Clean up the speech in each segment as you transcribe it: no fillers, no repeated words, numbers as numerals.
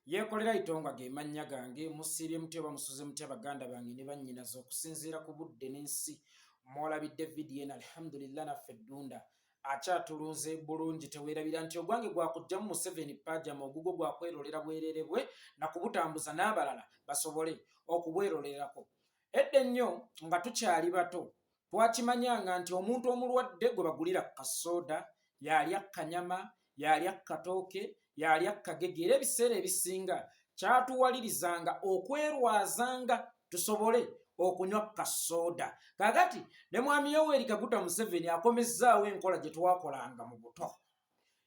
Yekolera Itongwa ge mannya gange Sirimu oba musuze mutya baganda bange ne bannyinaze okusinziira ku budde n'ensi mwolabidde vidiyo eno alhamdulillah naffe ddunda akyatulunze bulungi teweerabira nti ogwange gwakujjamu Museveni pajama ogugwo gwakwerolera bwerere bwe na kubutambuza n'abalala basobole okubwerolerako. Edda ennyo nga tukyali bato twakimanyanga nti omuntu omulwadde gwe bagulira kasoda yalya kanyama yalya katooke yalya kagege era ebiseera ebisinga kyatuwalirizanga okwerwazanga tusobole okunywa kasoda. Kakati ne mwami Yoweri Kaguta Museveni akomezzaawo enkola gye twakolanga mu buto.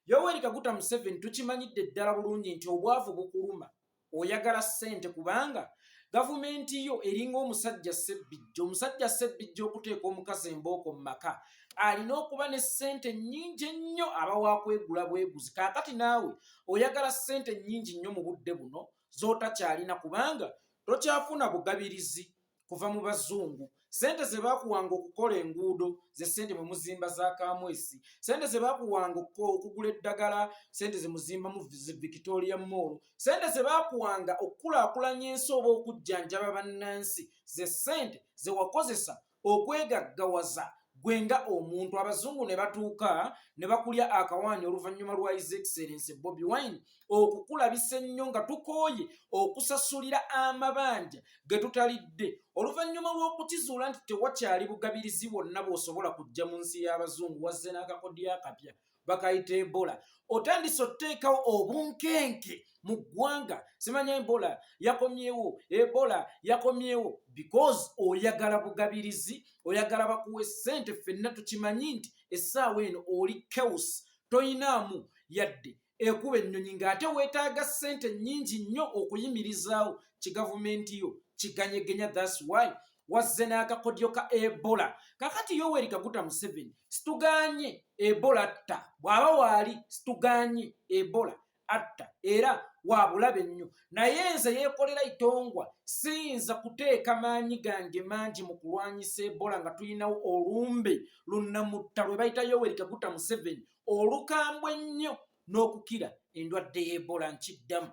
Yoweri Kaguta Museveni tukimanyidde ddala bulungi nti obwavu bukuluma oyagala ssente kubanga gavumenti yo eringa omusajja Ssebbijja. Omusajja Ssebbijja okuteeka omukazi embooko mu maka alina okuba ne ssente nnyingi ennyo aba waakwegula bweguzi. Kaakati naawe oyagala ssente nnyingi nnyo mu budde buno z'otakyalina kubanga tokyafuna bugabirizi kuva mu bazungu. Ssente ze baakuwanga okukola enguudo ze ssente mwe muzimba za Kamwesi, ssente ze baakuwanga okugula eddagala, ssente ze muzimba mu Victoria Mall, ssente ze baakuwanga okukulaakulanya ensi oba okujjanjaba bannansi, ze ssente ze wakozesa okwegaggawaza gwenga omuntu. Abazungu ne batuuka ne bakulya akawaanyi oluvannyuma lwa His Excellency Bobi Wine okukulabisa ennyo nga tukooye okusasulira amabanja ge tutalidde oluvannyuma lw'okukizuula nti tewakyali bugabirizi bwonna bw'osobola kujja mu nsi y'abazungu. Wazze n'akakodyo akapya bakayita Ebola. Otandise otteekawo obunkenke mu ggwanga. Simanya Ebola yakomyewo, Ebola yakomyewo because oyagala bugabirizi, oyagala bakuwe ssente. Ffenna tukimanyi nti essaawa eno oli chaos, toyinaamu yadde ekuba ennyonyi ng'ate weetaaga ssente nnyingi nnyo okuyimirizaawo kigavumenti yo kiganyegenya. That's why wazze n'akakodyo ka Ebola. Kakati Yoweri Kaguta Museveni situganye Ebola atta, bw'aba waali situganye Ebola atta era wabulabe nnyo. Naye nze Yekolera Itongwa siyinza kuteeka maanyi gange mangi mu kulwanyisa Ebola nga tulinawo olumbe lunnamutta lwe bayita Yoweri Kaguta Museveni olukambwe ennyo n'okukira endwadde y'Ebola. Nkiddamu,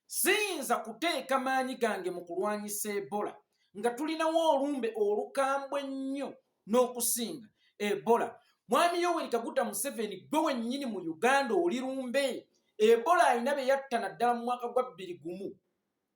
siyinza kuteeka maanyi gange mu kulwanyisa Ebola nga tulinawo olumbe olukambwe ennyo n'okusinga Ebola. Mwami Yoweri Kaguta Museveni gwe wennyini mu Uganda oli lumbe. Ebola alina be yatta naddala mu mwaka gwa 2001,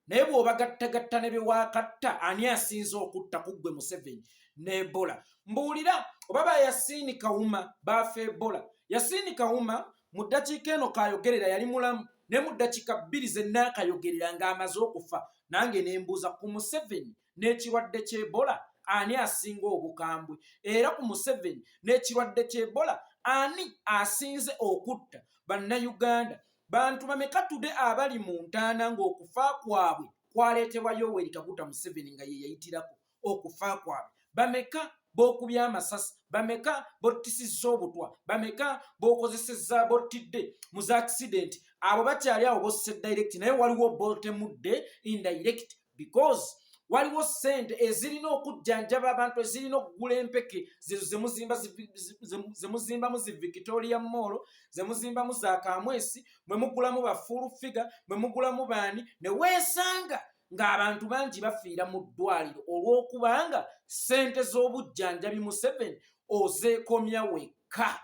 naye bw'obagattagatta ne be waakatta ani asinze okutta ku ggwe Museveni ne Ebola? Mbuulira oba ba Yasini Kawuma baafa Ebola. Yasini Kawuma mu ddakiika eno Kayogerera yali mulamu, ne mu ddakiika 2 zenna Kayogerera ng'amaze okufa. Nange ne mbuuza ku Museveni n'ekirwadde ky'Ebola ani asinga obukambwe, era ku Museveni n'ekirwadde ky'Ebola ani asinze okutta bannayuganda? Bantu bameka tude abali mu ntaana ng'okufa kwabwe kwaleetebwa Yoweri Kaguta Museveni nga ye yayitirako okufa kwabwe? Bameka b'okubya amasasi, bameka b'ottisizza obutwa, bameka b'okozesezza bottidde mu za accident? Abo bakyali awo bosse direct, naye waliwo bottemudde indirect because waliwo ssente ezirina okujjanjaba abantu, ezirina okugula empeke ze muzimba mu zi Victoria Mall, ze muzimba mu za Kamwesi, mwe mugulamu bafuulu figa, mwe mugulamu baani, ne weesanga ng'abantu bangi bafiira mu ddwaliro olw'okubanga ssente z'obujjanjabi Museveni ozeekomya wekka.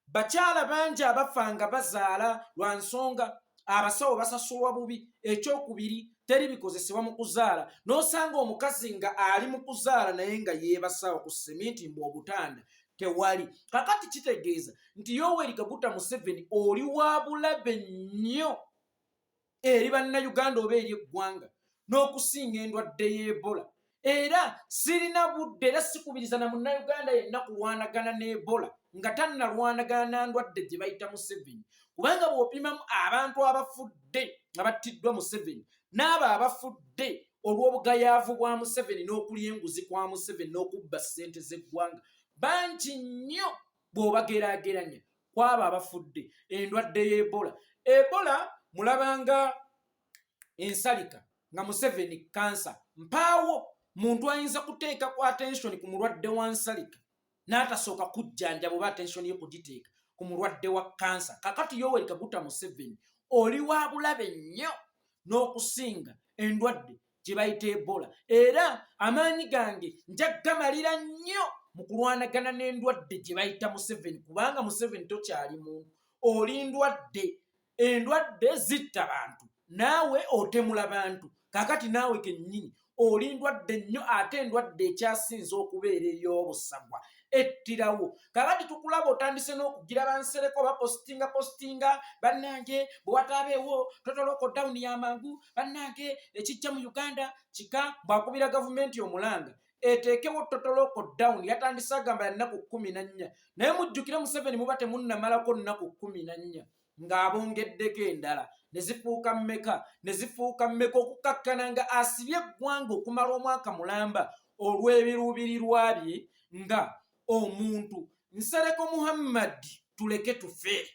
Bakyala bangi abafa nga bazaala lwa nsonga abasawo basasulwa bubi. Ekyokubiri, teri bikozesebwa mu kuzaala, n'osanga omukazi nga ali mu kuzaala naye nga yeebasawo ku seminti mbu obutanda tewali. Kakati kitegeeza nti Yoweri Kaguta Museveni oli wabulabe nnyo eri bannayuganda oba eri eggwanga n'okusinga endwadde y'Ebola. Era sirina budde era sikubiriza na munnayuganda yenna kulwanagana n'Ebola nga tannalwanagana na ndwadde gye bayita Museveni, kubanga bw'opimamu abantu abafudde nga battiddwa Museveni n'abo abafudde olw'obugayaavu bwa Museveni n'okulya enguzi kwa Museveni n'okubba ssente z'eggwanga, bangi nnyo bw'obageraageranya kwabo abafudde endwadde y'Ebola. Ebola mulabanga ensalika nga Museveni kansa. Mpaawo muntu ayinza kuteeka ku attention ku mulwadde wa nsalika n'atasooka kujjanjaba oba attention ye kugiteeka ku mulwadde wa kansa. Kakati Yoweri Kaguta Museveni oli wabulabe nnyo n'okusinga endwadde gye bayita Ebola. Era amaanyi gange njagamalira nnyo mu kulwanagana n'endwadde gye bayita Museveni, kubanga Museveni tokyali muntu, oli ndwadde. Endwadde zitta bantu, naawe otemula bantu. Kakati naawe kennyini oli ndwadde nnyo, ate endwadde ekyasinza okubeera ey'obusagwa ettirawo. Kakati tukulaba otandise n'okugira bansereko bapositinga bannange bwe wataabeewo total lockdown y'amangu, bannange ekijja mu Uganda kika. Bw'akubira gavumenti omulanga eteekewo total lockdown, yatandise agamba ya nnaku 14, naye mujjukire Museveni muba temunnamalako nnaku 14 ng'abongeddeko endala ne zifuuka mmeka okukakkana nga asibye eggwanga okumala omwaka mulamba olw'ebiruubirirwa bye nga omuntu. Nsereko Muhammad tuleke tufe,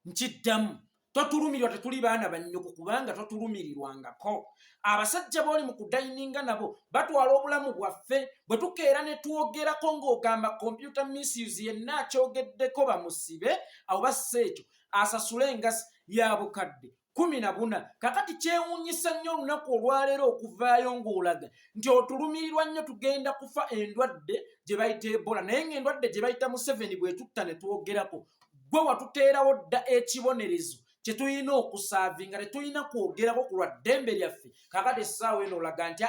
nkiddamu totulumirirwa, tetuli baana bannyoko kubanga totulumirirwangako. Abasajja b'oli mu kudayininga nabo batwala obulamu bwaffe, bwe tukeera ne twogerako ng'ogamba computer misuse yenna akyogeddeko bamusibe, awo bassa ekyo asasule engasi ya bukadde 14. Kakati kyewuunyisa nnyo olunaku olwaleero okuvaayo ng'olaga nti otulumirirwa nnyo tugenda kufa endwadde gye bayita Ebola, naye ng'endwadde gye bayita Museveni bwe tutta ne twogerako, gwe watuteerawo dda ekibonerezo kye tulina okusaavinga, ne tulina kwogerako ku lwa ddembe lyaffe. Kakati essaawa eno olaga nti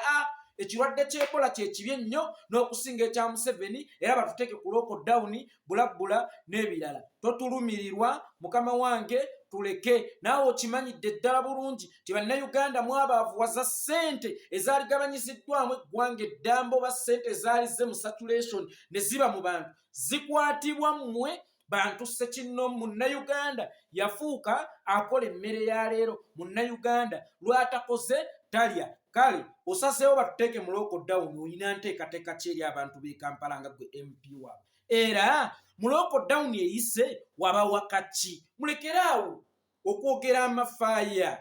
ekirwadde ky'Ebola kye kibi ennyo n'okusinga ekya Museveni, era batuteeke ku lockdown, bulabula n'ebirala. Totulumirirwa mukama wange, tuleke. Naawe okimanyidde ddala bulungi ti bannayuganda mwabaavuwaza ssente ezaaligabanyiziddwamu eggwanga eddambo, ba ssente ezaali ze mu saturation ne ziba mu bantu, zikwatibwa mmwe bantu ssekinno. Munnayuganda yafuuka akola emmere ya leero, munnayuganda lwatakoze talya. Kale osaseewo batuteeke mu lockdown, olina nteekateeka ki eri abantu b'e Kampala nga gwe MP waabwe? Era mu lockdown eyise wabawaka ki? Mulekeraawo okwogera amafaaya.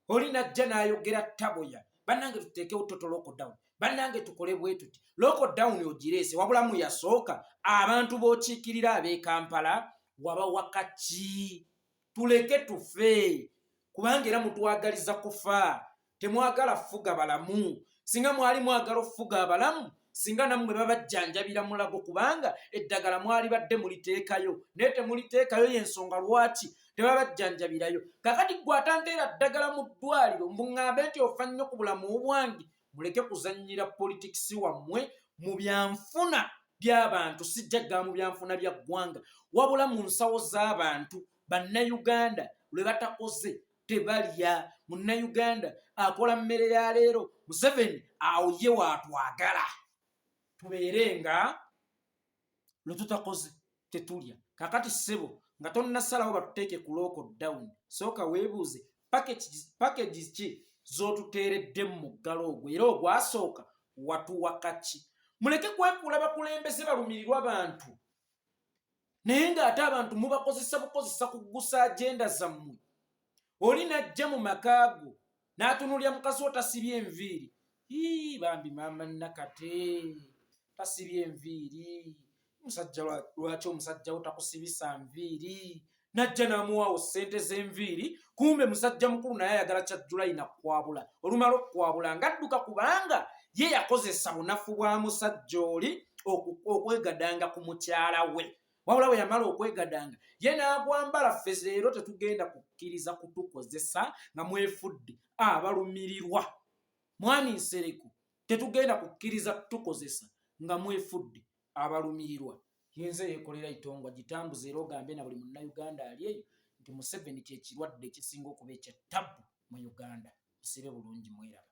Oli najja n'ayogera taboya, bannange tuteekewo total lockdown, bannange tukole bwe tuti. Lockdown ogireese, wabulamu yasooka abantu b'okiikirira ab'e Kampala, wabawaka ki? Tuleke tufe, kubanga era mutwagaliza kufa, temwagala fuga balamu. Singa mwali mwagala okufuga abalamu, singa nammwe babajjanjabira mulago, kubanga eddagala mwali badde muliteekayo, naye temuliteekayo. Y'ensonga lwaki tebabajjanjabirayo. Kakati gwe atanteera ddagala mu ddwaliro mbuŋŋambe nti ofa nnyo ku bulamu bwange. Muleke kuzannyira politikisi wammwe mu byanfuna by'abantu. Sijjagala mu byanfuna bya ggwanga, wabula mu nsawo z'abantu. Bannayuganda lwe batakoze tebalya. Munnayuganda akola mmere ya leero, Museveni awo ye waatwagala tubeere nga lwe tutakoze tetulya. Kakati ssebo nga tonnasalawo batuteeke ku lockdown, sooka weebuuze packages ki z'otuteeredde mu muggalo ogwo, era ogwasooka watuwaka ki? Muleke kwefuula bakulembeze balumirirwa bantu, naye ng'ate abantu mubakozesa bukozesa kuggusa agenda zammwe. Oli najja mu makaago n'atunulya mukazi wo tasibye enviiri, bambi maama nakate tasibye enviiri, musajja lwaki omusajja wo takusibisa nviiri? Najja n'amuwaawo ssente z'enviiri, kumbe musajja mukulu naye ayagala kyajjulayi nakwabula. Olumala okukwabula ng'adduka, kubanga ye yakozesa bunafu bwa musajja oli okwegadanga ku mukyala we. Wabula bwe yamala okwegadanga ye n'agwambala. Ffe leero tetugenda kukkiriza kutukozesa nga mwefudde abalumirirwa. Mwami Nsereko, tetugenda kukkiriza kutukozesa nga mwefudde abalumirirwa. Yenze Yekolera Itongwa gitambuze era ogambe na buli munnayuganda ali eyo nti Museveni kye kirwadde ekisinga okuba ekyettabbu mu Uganda. Musibe bulungi, mweraba.